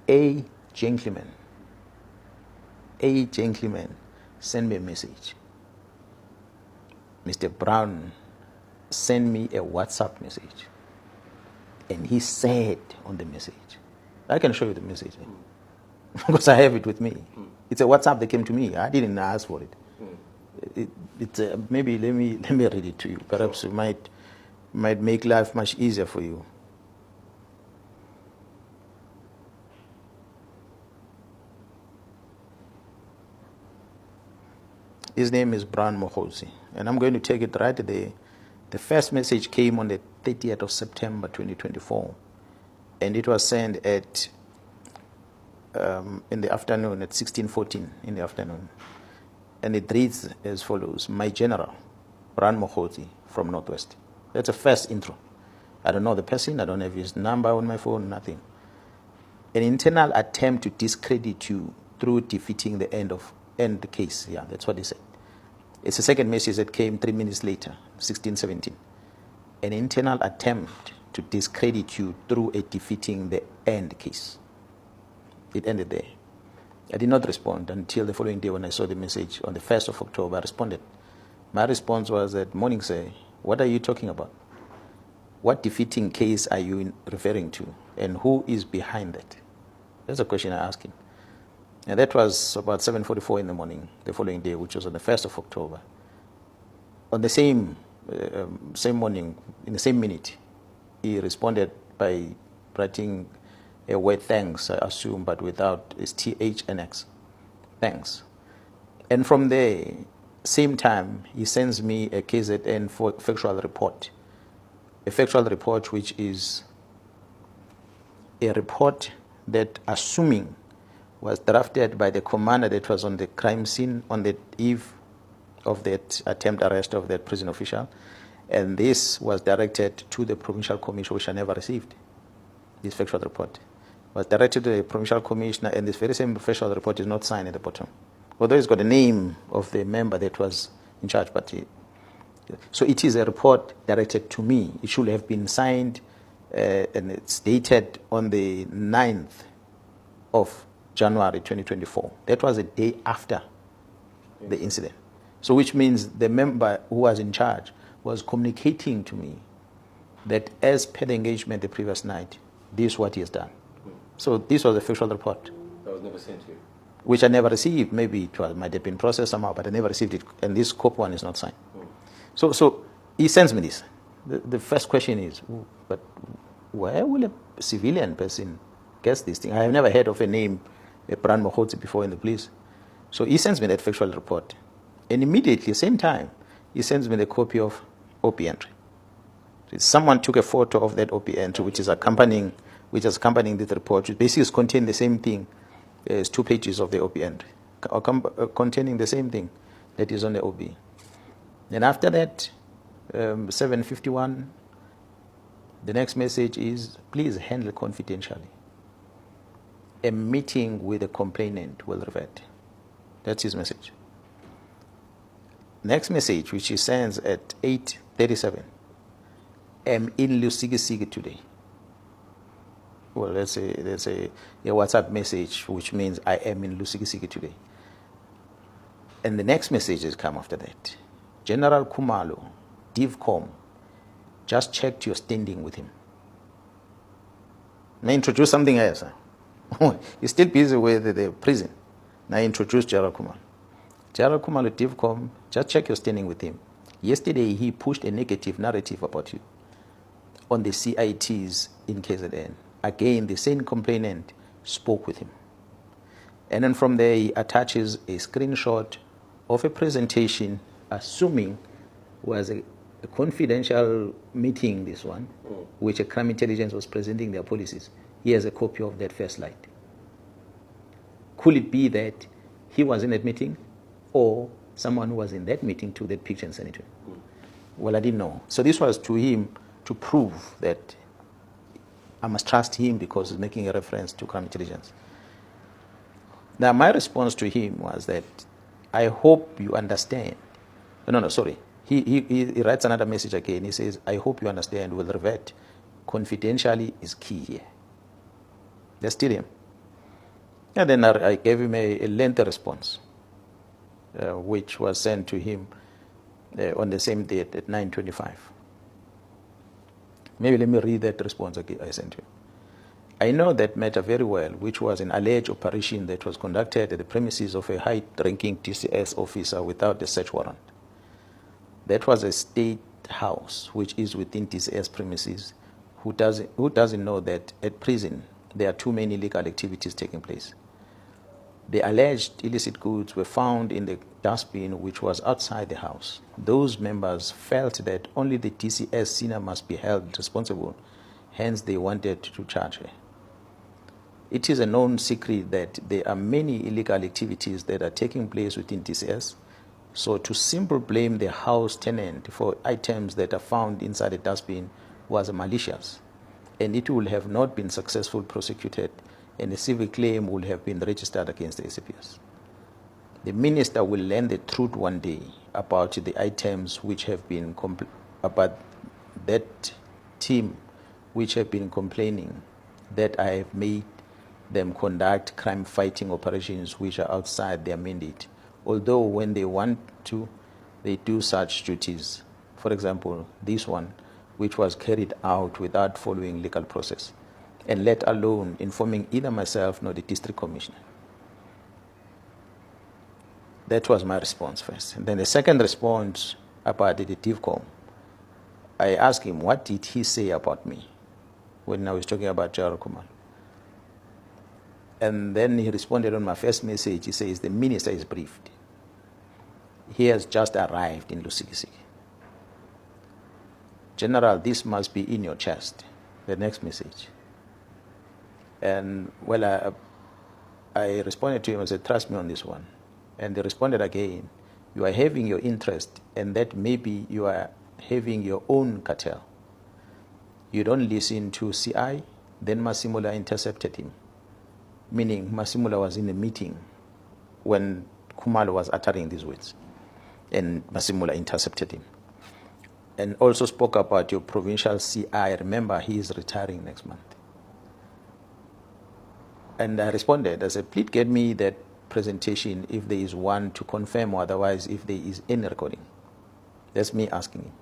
A gentleman sent me a message. Mr. Brown sent me a WhatsApp message. And he said on the message, I can show you the message because I have it with me. It's a WhatsApp that came to me. I didn't ask for it. Maybe let me read it to you. Perhaps it might make life much easier for you. His name is Brown Mkhwanazi, and I'm going to take it right there. The first message came on the 30th of September 2024, and it was sent at in the afternoon at 16:14 in the afternoon, and it reads as follows: My General, Brown Mkhwanazi from Northwest. That's a first intro. I don't know the person. I don't have his number on my phone. Nothing. An internal attempt to discredit you through defeating the end case. Yeah, that's what he said. It's a second message that came 3 minutes later, 16:17. An internal attempt to discredit you through defeating the end case. It ended there. I did not respond until the following day when I saw the message on the 1st of October. I responded. My response was that, morning, sir, what are you talking about? What defeating case are you referring to? And who is behind that? That's a question I asked him. And that was about 7:44 in the morning, the following day, which was on the 1st of October. On the same morning, in the same minute, he responded by writing a word thanks, I assume, but without its TH and X. Thanks. And from there, same time, he sends me a KZN factual report. A factual report which is a report that, assuming, was drafted by the commander that was on the crime scene on the eve of that attempt arrest of that prison official. And this was directed to the provincial commissioner, which I never received. This factual report was directed to the provincial commissioner, and this very same factual report is not signed at the bottom. Although it's got the name of the member that was in charge, but so it is a report directed to me. It should have been signed, and it's dated on the 9th of January 2024. That was a day after the incident. So which means the member who was in charge was communicating to me that as per the engagement the previous night, this is what he has done. So this was a factual report. That was never sent to you? Which I never received. Maybe it might have been processed somehow, but I never received it. And this COP one is not signed. So he sends me this. The first question is, but where will a civilian person guess this thing? I have never heard of a name, Brown Mkhwanazi, before in the police. So he sends me that factual report. And immediately, same time, he sends me the copy of OP entry. Someone took a photo of that OP entry, which is accompanying this report, which basically is contained the same thing as 2 pages of the OP entry, containing the same thing that is on the OB. Then after that, 7:51, the next message is, please handle confidentially. A meeting with the complainant will revert. That's his message. Next message, which he sends at 8:37, am in Lusikisiki today. Well, let's say a WhatsApp message, which means I am in Lusikisiki today. And the next messages come after that. General Kumalo, DivCom, just checked your standing with him. Now introduce something else. He's still busy with the prison. Now introduce General Kumalo. General Kumalo, DivCom, just check your standing with him. Yesterday, he pushed a negative narrative about you on the CITs in KZN. Again, the same complainant spoke with him. And then from there, he attaches a screenshot of a presentation, assuming was a confidential meeting, this one, which a crime intelligence was presenting their policies. He has a copy of that first slide. Could it be that he was in that meeting, or someone who was in that meeting took that picture and sent it to him? Well, I didn't know. So this was to him to prove that I must trust him because he's making a reference to crime intelligence. Now, my response to him was that I hope you understand. Sorry. He writes another message again. He says, I hope you understand, will revert. Confidentially is key here. That's still him. And then I gave him a lengthy response, which was sent to him on the same date at 9:25. Maybe let me read that response I sent you. I know that matter very well, which was an alleged operation that was conducted at the premises of a high-ranking TCS officer without a search warrant. That was a state house, which is within TCS premises. Who doesn't know that at prison there are too many illegal activities taking place? The alleged illicit goods were found in the dustbin, which was outside the house. Those members felt that only the TCS senior must be held responsible, hence they wanted to charge her. It is a known secret that there are many illegal activities that are taking place within TCS, so to simply blame the house tenant for items that are found inside the dustbin was malicious, and it would have not been successfully prosecuted, and a civil claim would have been registered against the SAPS. The minister will learn the truth one day about the items which have been about that team which have been complaining that I have made them conduct crime-fighting operations which are outside their mandate, although when they want to, they do such duties. For example, this one, which was carried out without following legal process, and let alone informing either myself nor the district commissioner. That was my response first. And then the second response about the DIVCOM, I asked him, what did he say about me when I was talking about Jaro Kumar? And then he responded on my first message. He says, the minister is briefed. He has just arrived in Lusikisiki. General, this must be in your chest. The next message. And well, I responded to him and said, trust me on this one. And he responded again, you are having your interest, and that maybe you are having your own cartel. You don't listen to CI. Then Masimula intercepted him, meaning Masimula was in a meeting when Kumalo was uttering these words, and Masimula intercepted him. And also spoke about your provincial CI. Remember, he is retiring next month. And I responded, I said, please get me that presentation if there is one to confirm, or otherwise if there is any recording. That's me asking him.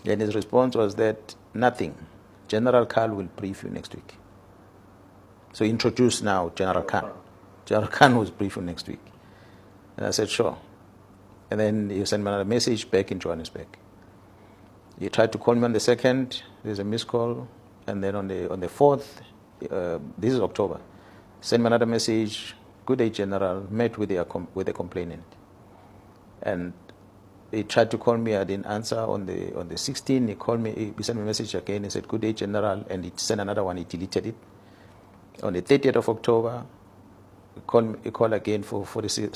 Then his response was that nothing. General Khan will brief you next week. So introduce now General Khan. General Khan was brief you next week. And I said, sure. And then he sent me another message back in Johannesburg. He tried to call me on the 2nd. There's a missed call. And then on the 4th, this is October, sent me another message. Good day, General. Met with the complainant. And he tried to call me. I didn't answer. On the 16th, he called me. He sent me a message again. He said, good day, General. And he sent another one. He deleted it. On the 30th of October, he called again for 42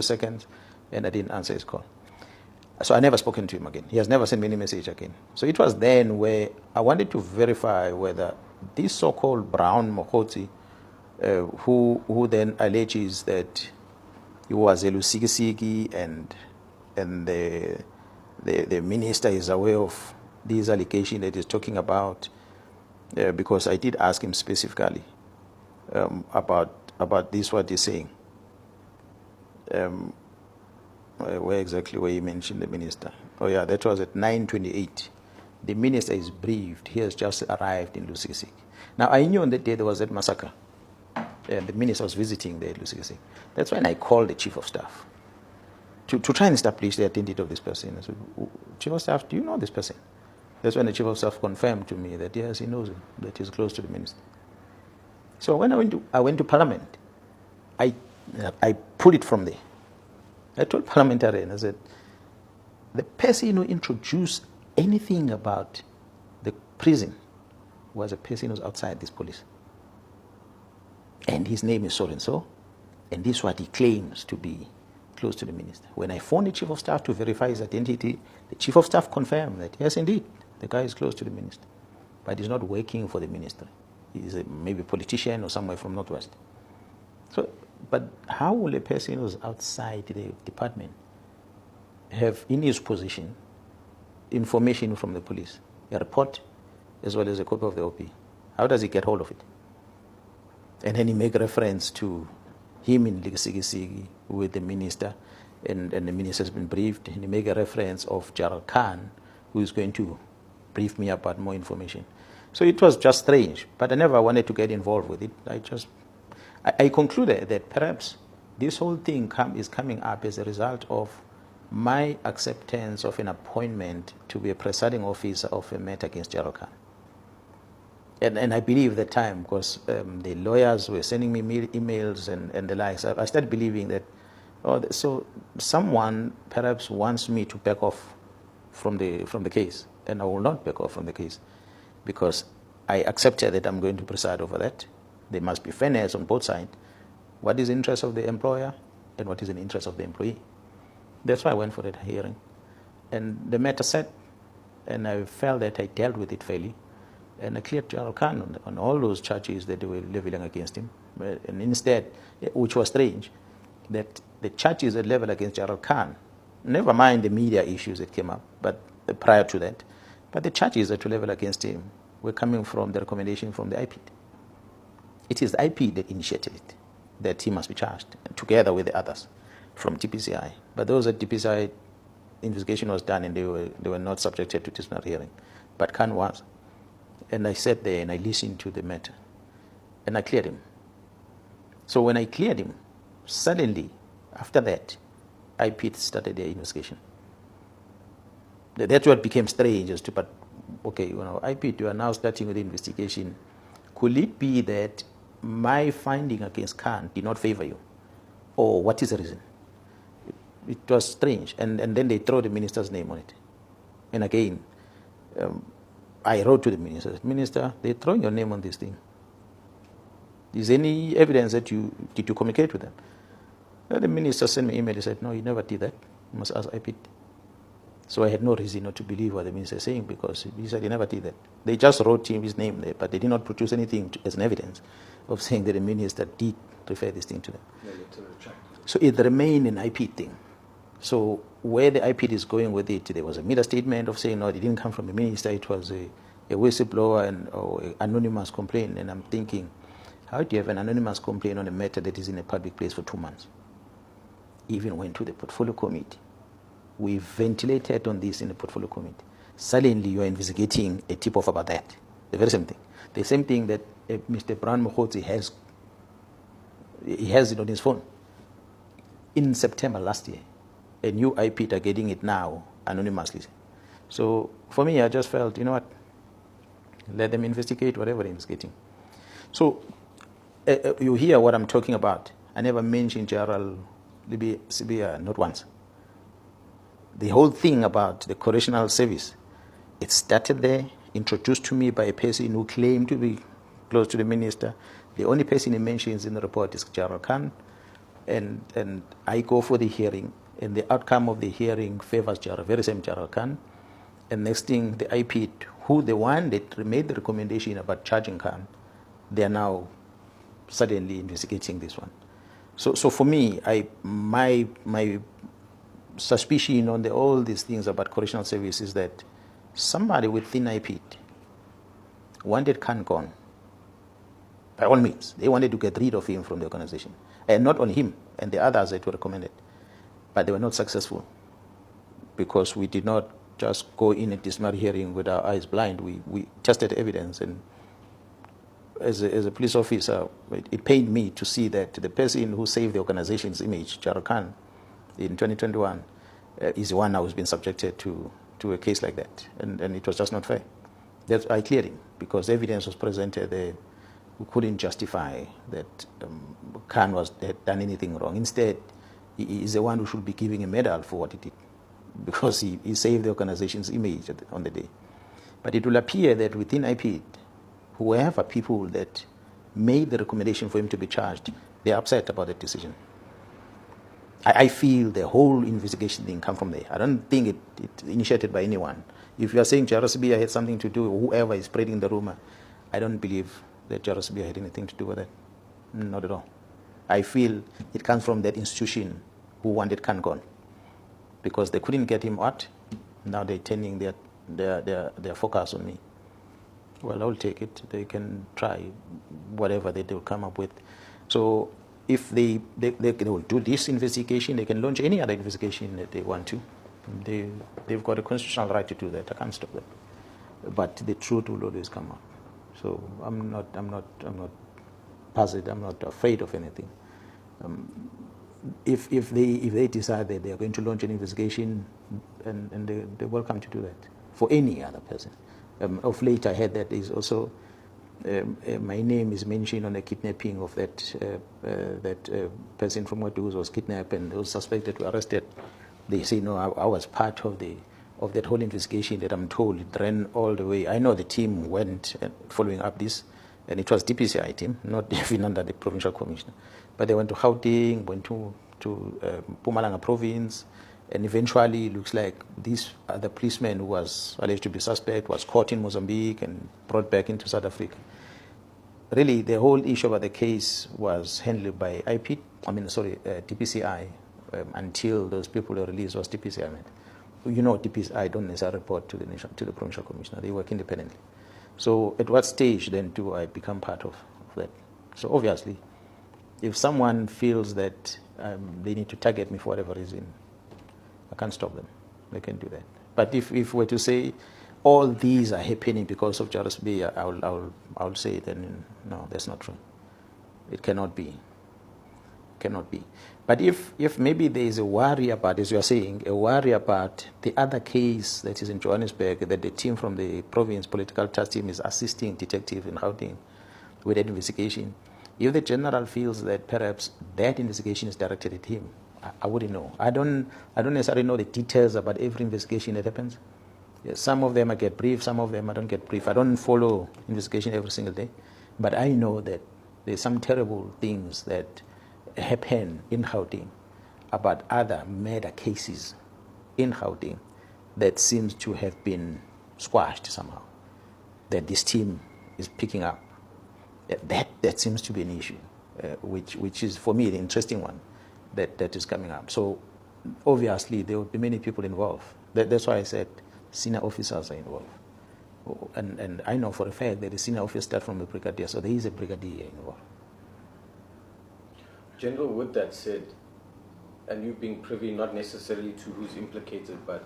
seconds, and I didn't answer his call. So I never spoken to him again. He has never sent me any message again. So it was then where I wanted to verify whether this so-called Brown Mkhwanazi, who then alleges that he was a Lusikisiki and the minister is aware of these allegations that he's talking about, because I did ask him specifically about this, what he's saying. Where exactly where you mentioned the minister? Oh yeah, that was at 9:28. The minister is briefed. He has just arrived in Lusikisiki. Now I knew on that day there was that massacre, and the minister was visiting there at Lusikisiki. That's when I called the chief of staff to try and establish the identity of this person. I said, chief of staff, do you know this person? That's when the chief of staff confirmed to me that yes, he knows him, that he's close to the minister. So when I went to Parliament, I pulled it from there. I told parliamentarians, I said, the person who introduced anything about the prison was a person who's outside this police. And his name is so-and-so, and this is what he claims to be close to the minister. When I phoned the chief of staff to verify his identity, the chief of staff confirmed that, yes, indeed, the guy is close to the minister. But he's not working for the minister. He's maybe a politician or somewhere from Northwest. So, but how will a person who's outside the department have in his possession information from the police, a report as well as a copy of the OP? How does he get hold of it? And then he make reference to him in Likisikisiki with the minister, and the minister has been briefed, and he make a reference of Gerald Khan, who is going to brief me about more information. So it was just strange, but I never wanted to get involved with it. I concluded that perhaps this whole thing is coming up as a result of my acceptance of an appointment to be a presiding officer of a matter against Gerald Khan. And I believe at the time, because the lawyers were sending me emails and the likes, I started believing that, so someone perhaps wants me to back off from the case, and I will not back off from the case, because I accepted that I'm going to preside over that. There must be fairness on both sides. What is the interest of the employer and what is the interest of the employee? That's why I went for that hearing. And the matter set, and I felt that I dealt with it fairly. And I cleared Gerald Khan on all those charges that they were leveling against him. And instead, which was strange, that the charges that leveled against Gerald Khan, never mind the media issues that came up, but prior to that, but the charges that were leveled against him were coming from the recommendation from the IP. It is the IP that initiated it, that he must be charged, together with the others from TPCI. But those at TPCI, investigation was done and they were not subjected to disciplinary hearing. But Khan was. And I sat there and I listened to the matter. And I cleared him. So when I cleared him, suddenly, after that, IP started their investigation. That's what became strange as to, but okay, IP, you are now starting with the investigation. Could it be that my finding against Khan did not favor you? Or what is the reason? It was strange. And then they throw the minister's name on it. And again, I wrote to the minister, Minister, they're throwing your name on this thing. Is any evidence that did you communicate with them? And the minister sent me an email. He said, no, you never did that. You must ask IP. So I had no reason not to believe what the minister is saying, because he said he never did that. They just wrote his name there, but they did not produce anything as an evidence of saying that the minister did refer this thing to them. So it remained an IP thing. So where the IP is going with it, there was a media statement of saying, no, it didn't come from the minister, it was a whistleblower or an anonymous complaint. And I'm thinking, how do you have an anonymous complaint on a matter that is in a public place for 2 months? Even went to the portfolio committee. We ventilated on this in the portfolio committee. Suddenly you are investigating a tip-off about that. The very same thing. The same thing that Mr. Mkhwanazi has. He has it on his phone. In September last year, a new IP are getting it now anonymously. So for me, I just felt, you know what, let them investigate whatever they're investigating. So you hear what I'm talking about. I never mentioned Gerald Sibia, not once. The whole thing about the correctional service, it started there, introduced to me by a person who claimed to be close to the minister. The only person he mentions in the report is Gerald Khan. And I go for the hearing, and the outcome of the hearing favors Gerald, very same Gerald Khan. And next thing, the IP, who the one that made the recommendation about charging Khan, they are now suddenly investigating this one. So for me, my suspicion on all these things about correctional service is that somebody within IP wanted Khan gone. By all means, they wanted to get rid of him from the organization. And not on him and the others that were recommended. But they were not successful, because we did not just go in a disciplinary hearing with our eyes blind. We tested evidence, and as a police officer, it pained me to see that the person who saved the organization's image, Gerald Khan, in 2021, is the one who's been subjected to a case like that. And it was just not fair. I cleared him, because evidence was presented there who couldn't justify that Khan had done anything wrong. Instead, he is the one who should be giving a medal for what he did, because he saved the organization's image on the day. But it will appear that within IP, whoever people that made the recommendation for him to be charged, they're upset about that decision. I feel the whole investigation thing come from there. I don't think it initiated by anyone. If you are saying Gerald Sibia had something to do, whoever is spreading the rumor, I don't believe that Gerald Sibia had anything to do with it. Not at all. I feel it comes from that institution who wanted Khan gone, because they couldn't get him out. Now they're turning their focus on me. Well, I'll take it. They can try whatever they will come up with. So if they will do this investigation, they can launch any other investigation that they want to. They've got a constitutional right to do that. I can't stop them. But the truth will always come out. So I'm not puzzled. I'm not afraid of anything. If they decide that they are going to launch an investigation, and they're welcome to do that for any other person. Of late, I heard that there is also my name is mentioned on the kidnapping of that person from Watu who was kidnapped and was suspected to arrested. They say no, I was part of that whole investigation that I'm told it ran all the way. I know the team went following up this, and it was DPCI team, not even under the provincial commissioner. But they went to Gauteng, went to Mpumalanga province, and eventually it looks like this other policeman who was alleged to be suspect was caught in Mozambique and brought back into South Africa. Really, the whole issue about the case was handled by DPCI until those people were released. Was DPCI meant? You know, DPCI don't necessarily report to the provincial commissioner. They work independently. So at what stage then do I become part of that? So obviously, if someone feels that they need to target me for whatever reason, I can't stop them. They can do that. But if we're to say all these are happening because of Jarvis Bay, I'll say then no, that's not true. It cannot be. Cannot be. But if maybe there is a worry about, as you are saying, a worry about the other case that is in Johannesburg, that the team from the province political task team is assisting detective in Gauteng with that investigation, if the general feels that perhaps that investigation is directed at him, I wouldn't know. I don't necessarily know the details about every investigation that happens. Yes, some of them I get brief, some of them I don't get brief. I don't follow investigation every single day, but I know that there's some terrible things that happen in Gauteng about other murder cases in Gauteng that seems to have been squashed somehow, that this team is picking up. That seems to be an issue, which is for me the interesting one that is coming up. So obviously there will be many people involved. That's why I said senior officers are involved. And I know for a fact that the senior officer starts from a brigadier, so there is a brigadier involved. General, with that said, and you being privy not necessarily to who's implicated, but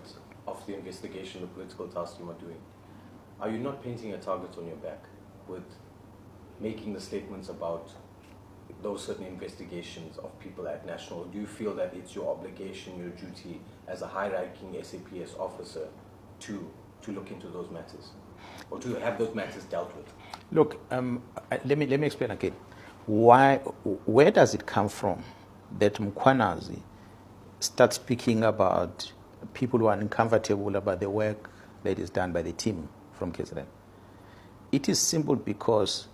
of the investigation the political task team are doing, are you not painting a target on your back with making the statements about those certain investigations of people at national? Do you feel that it's your obligation, your duty as a high-ranking SAPS officer to look into those matters, or to have those matters dealt with? Look, let me explain again. Where does it come from that Mkhwanazi starts speaking about people who are uncomfortable about the work that is done by the team from KZN? It is simple because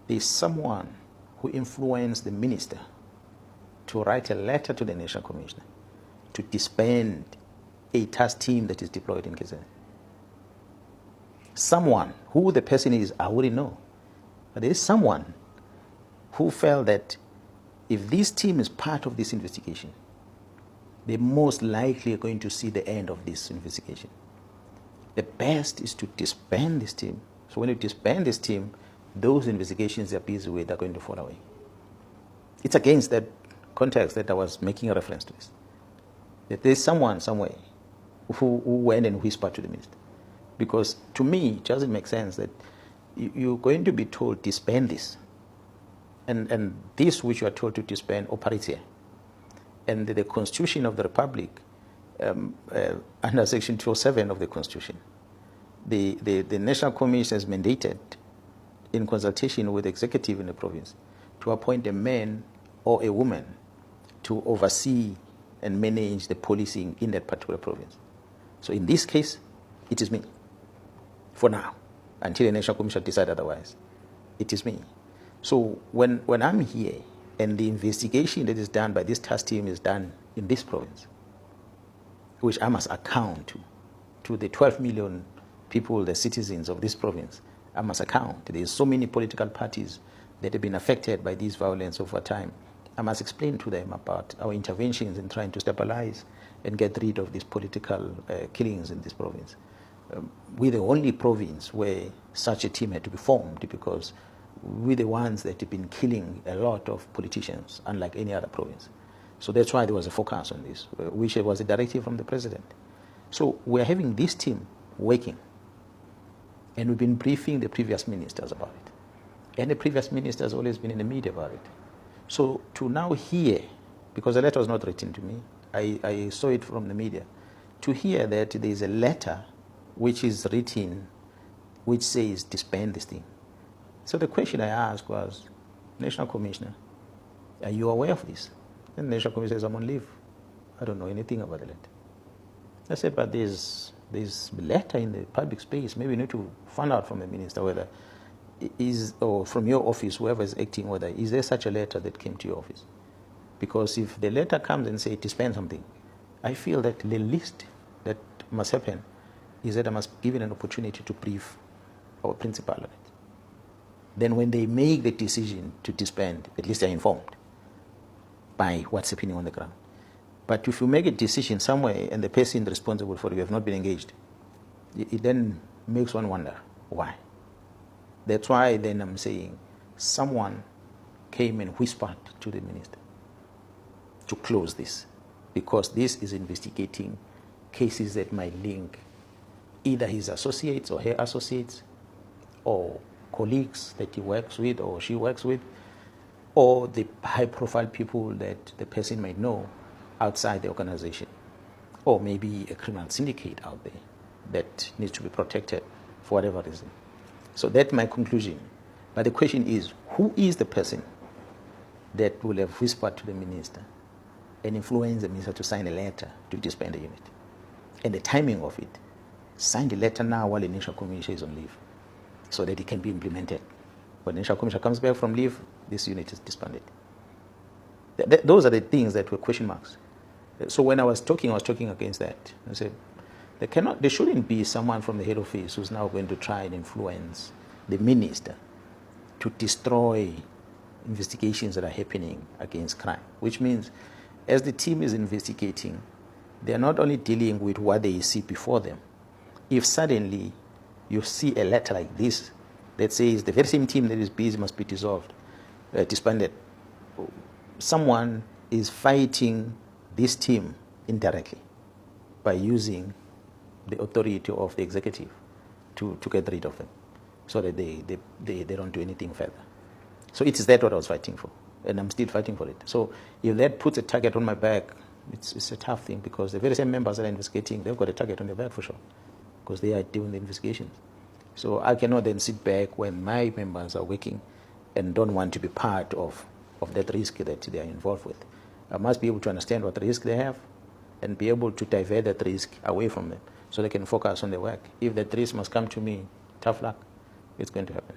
there is someone who influenced the minister to write a letter to the National Commissioner to disband a task team that is deployed in KZN. Someone, who the person is, I wouldn't know. But there is someone who felt that if this team is part of this investigation, they most likely are going to see the end of this investigation. The best is to disband this team. So when you disband this team, those investigations they're busy with are going to fall away. It's against that context that I was making a reference to this. That there's someone somewhere who went and whispered to the minister. Because to me, it doesn't make sense that you're going to be told disband this. And this which you are told to disband operates here. And the Constitution of the Republic, under Section 207 of the Constitution, the National Commission is mandated in consultation with the executive in the province to appoint a man or a woman to oversee and manage the policing in that particular province. So in this case, it is me. For now, until the National Commission decides otherwise, it is me. So when I'm here and the investigation that is done by this task team is done in this province, which I must account to the 12 million people, the citizens of this province, I must account. There's so many political parties that have been affected by this violence over time. I must explain to them about our interventions in trying to stabilize and get rid of these political killings in this province. we're the only province where such a team had to be formed, because we're the ones that have been killing a lot of politicians, unlike any other province. So that's why there was a focus on this, which was a directive from the president. So we're having this team working, and we've been briefing the previous ministers about it. And the previous minister has always been in the media about it. So to now hear, because the letter was not written to me, I saw it from the media, to hear that there is a letter which is written which says disband this thing. So the question I asked was, National Commissioner, are you aware of this? And the National Commissioner says, I'm on leave. I don't know anything about the letter. I said, but there's letter in the public space. Maybe you need to find out from the minister whether or from your office, whoever is acting, whether is there such a letter that came to your office? Because if the letter comes and says disband something, I feel that the least that must happen is that I must give it an opportunity to brief our principal on it. Then when they make the decision to disband, at least they're informed by what's happening on the ground. But if you make a decision somewhere and the person responsible for it, you have not been engaged, it then makes one wonder why. That's why then I'm saying someone came and whispered to the minister to close this, because this is investigating cases that might link either his associates or her associates, or colleagues that he works with or she works with, or the high-profile people that the person might know outside the organization, or maybe a criminal syndicate out there that needs to be protected for whatever reason. So that's my conclusion. But the question is, who is the person that will have whispered to the minister and influenced the minister to sign a letter to disband the unit? And the timing of it. Sign the letter now while the National Commissioner is on leave, so that it can be implemented. When the National Commissioner comes back from leave, this unit is disbanded. Those are the things that were question marks. So when I was talking against that. I said, there shouldn't be someone from the head office who's now going to try and influence the minister to destroy investigations that are happening against crime, which means as the team is investigating, they're not only dealing with what they see before them. If suddenly you see a letter like this that says the very same team that is busy must be disbanded, someone is fighting this team indirectly by using the authority of the executive to get rid of them, so that they don't do anything further. So it is that what I was fighting for, and I'm still fighting for it. So if that puts a target on my back, it's a tough thing, because the very same members that are investigating, they've got a target on their back for sure, because they are doing the investigations. So I cannot then sit back when my members are working and don't want to be part of that risk that they are involved with. I must be able to understand what risk they have and be able to divert that risk away from them so they can focus on their work. If that risk must come to me, tough luck, it's going to happen.